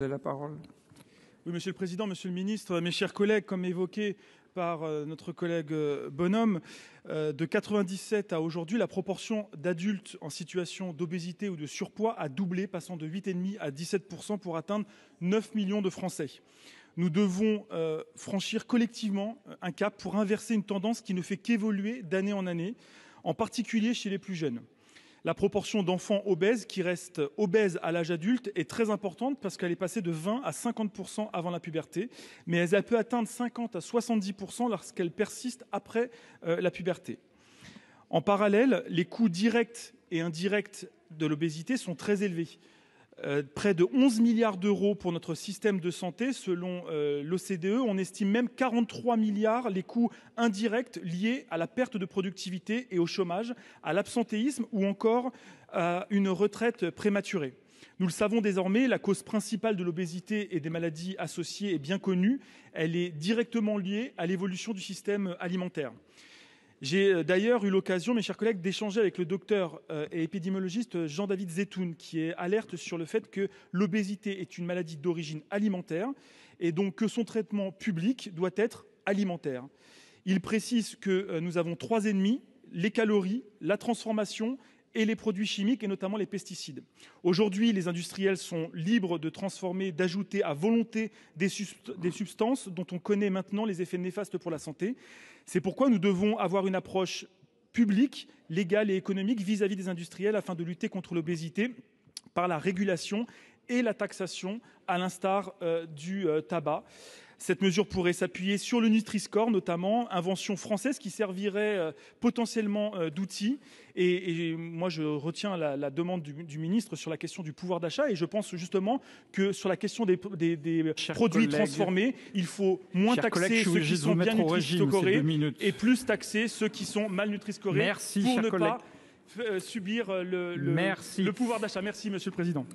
Vous avez la parole. Oui, Monsieur le Président, Monsieur le Ministre, mes chers collègues, comme évoqué par notre collègue Bonhomme, de 97 à aujourd'hui, la proportion d'adultes en situation d'obésité ou de surpoids a doublé, passant de 8,5 à 17% pour atteindre 9 millions de Français. Nous devons franchir collectivement un cap pour inverser une tendance qui ne fait qu'évoluer d'année en année, en particulier chez les plus jeunes. La proportion d'enfants obèses qui restent obèses à l'âge adulte est très importante parce qu'elle est passée de 20 à 50% avant la puberté, mais elle peut atteindre 50 à 70% lorsqu'elle persiste après la puberté. En parallèle, les coûts directs et indirects de l'obésité sont très élevés. Près de 11 milliards d'euros pour notre système de santé, selon l'OCDE. On estime même 43 milliards les coûts indirects liés à la perte de productivité et au chômage, à l'absentéisme ou encore à une retraite prématurée. Nous le savons désormais, la cause principale de l'obésité et des maladies associées est bien connue. Elle est directement liée à l'évolution du système alimentaire. J'ai d'ailleurs eu l'occasion, mes chers collègues, d'échanger avec le docteur et épidémiologiste Jean-David Zetoun, qui est alerte sur le fait que l'obésité est une maladie d'origine alimentaire et donc que son traitement public doit être alimentaire. Il précise que nous avons 3 ennemis, les calories, la transformation et les produits chimiques, et notamment les pesticides. Aujourd'hui, les industriels sont libres de transformer, d'ajouter à volonté des substances dont on connaît maintenant les effets néfastes pour la santé. C'est pourquoi nous devons avoir une approche publique, légale et économique vis-à-vis des industriels afin de lutter contre l'obésité par la régulation et la taxation, à l'instar du tabac. Cette mesure pourrait s'appuyer sur le Nutri-Score, notamment, invention française qui servirait potentiellement d'outil. Et moi, je retiens la demande du ministre sur la question du pouvoir d'achat. Et je pense justement que sur la question des produits transformés, il faut moins taxer ceux qui sont bien Nutri-Scorés et plus taxer ceux qui sont mal Nutri-Scorés pour ne pas subir le pouvoir d'achat. Merci, Monsieur le Président.